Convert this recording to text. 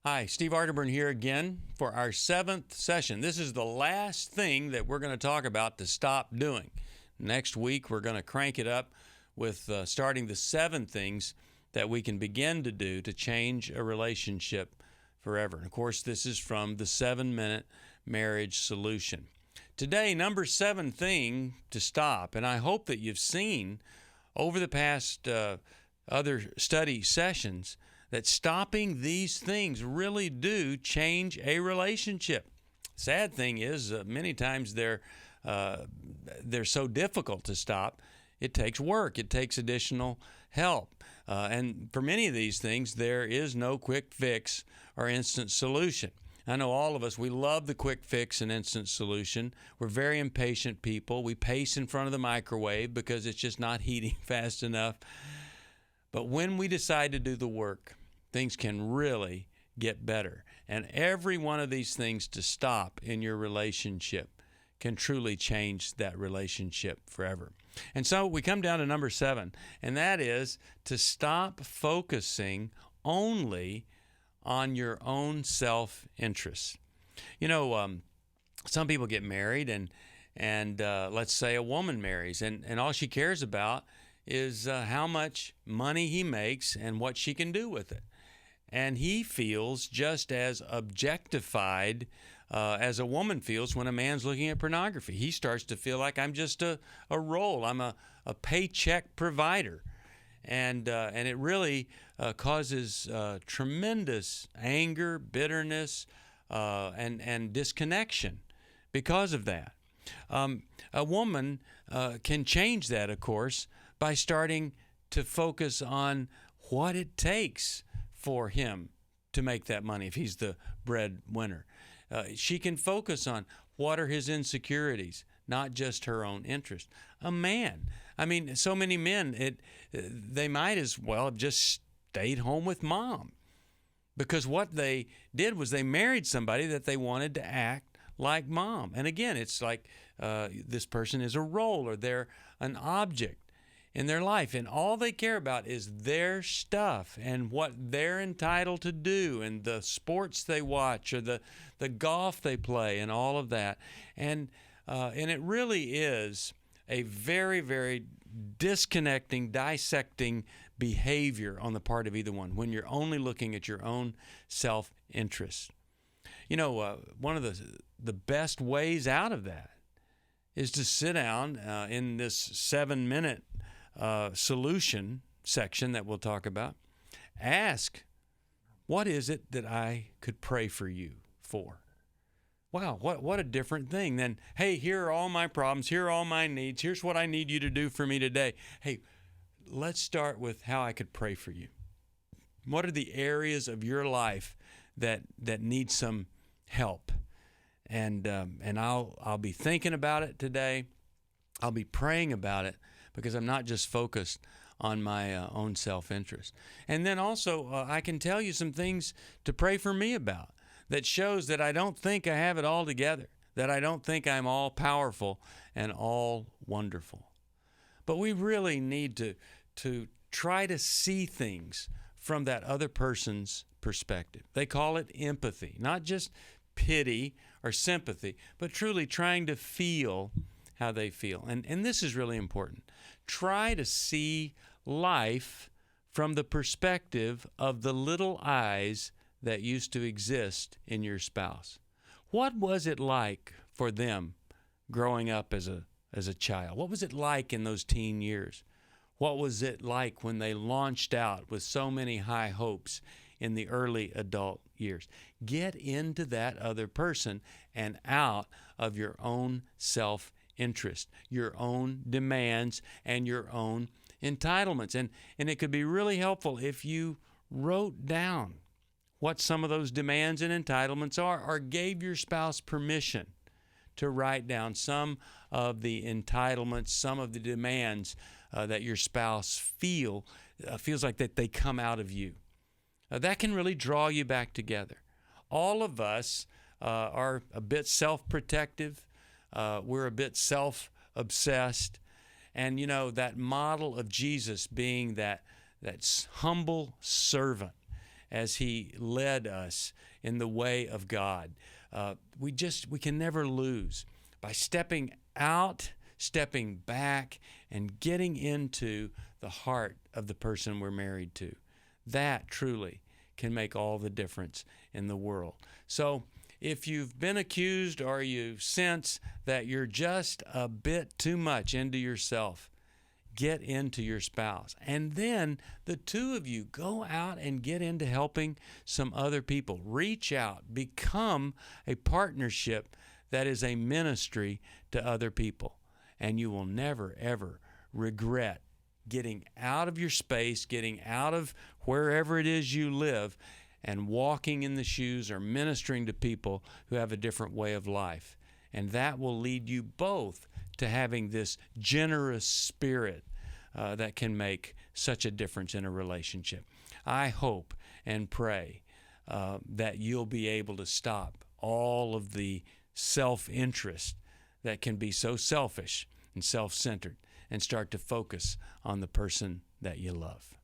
Hi, Steve Arterburn here again for our seventh session. This is the last thing that we're going to talk about to stop doing. Next week, we're going to crank it up with starting the 7 things that we can begin to do to change a relationship forever. And of course, this is from the 7-Minute Marriage Solution. Today, number 7 thing to stop, and I hope that you've seen over the past other study sessions that stopping these things really do change a relationship. Sad thing is, many times they're so difficult to stop. It takes work. It takes additional help. And for many of these things, there is no quick fix or instant solution. I know all of us, we love the quick fix and instant solution. We're very impatient people. We pace in front of the microwave because it's just not heating fast enough. But when we decide to do the work, things can really get better. And every one of these things to stop in your relationship can truly change that relationship forever. And so we come down to number 7, and that is to stop focusing only on your own self-interest. You know, some people get married, and let's say a woman marries, and all she cares about is how much money he makes and what she can do with it. And he feels just as objectified as a woman feels when a man's looking at pornography. He starts to feel like I'm just a role. I'm a paycheck provider. And it really causes tremendous anger, bitterness, and disconnection because of that. A woman can change that, of course, by starting to focus on what it takes for him to make that money if he's the breadwinner. She can focus on what are his insecurities, not just her own interest. A man, I mean, so many men, they might as well have just stayed home with mom, because what they did was they married somebody that they wanted to act like mom. And again, it's like this person is a role, or they're an object in their life, and all they care about is their stuff and what they're entitled to do, and the sports they watch, or the golf they play, and all of that. And it really is a very, very disconnecting, dissecting behavior on the part of either one when you're only looking at your own self-interest. You know, one of the best ways out of that is to sit down in this 7-minute solution section that we'll talk about. Ask, what is it that I could pray for you for? Wow, what a different thing than, hey, here are all my problems, here are all my needs, here's what I need you to do for me today. Hey, let's start with how I could pray for you. What are the areas of your life that need some help? And I'll be thinking about it today. I'll be praying about it, because I'm not just focused on my own self-interest. And then also, I can tell you some things to pray for me about that shows that I don't think I have it all together, that I don't think I'm all powerful and all wonderful. But we really need to try to see things from that other person's perspective. They call it empathy, not just pity or sympathy, but truly trying to feel how they feel. And this is really important. Try to see life from the perspective of the little eyes that used to exist in your spouse. What was it like for them growing up as a child? What was it like in those teen years? What was it like when they launched out with so many high hopes in the early adult years? Get into that other person and out of your own self-interest, your own demands, and your own entitlements. And it could be really helpful if you wrote down what some of those demands and entitlements are, or gave your spouse permission to write down some of the entitlements, some of the demands that your spouse feels like that they come out of you. That can really draw you back together. All of us are a bit self-protective. We're a bit self-obsessed. And, you know, that model of Jesus being that humble servant as He led us in the way of God. We can never lose by stepping out, stepping back, and getting into the heart of the person we're married to. That truly can make all the difference in the world. So if you've been accused or you sense that you're just a bit too much into yourself, get into your spouse. And then the two of you go out and get into helping some other people. Reach out. Become a partnership that is a ministry to other people. And you will never, ever regret getting out of your space, getting out of wherever it is you live, and walking in the shoes or ministering to people who have a different way of life. And that will lead you both to having this generous spirit that can make such a difference in a relationship. I hope and pray that you'll be able to stop all of the self-interest that can be so selfish and self-centered and start to focus on the person that you love.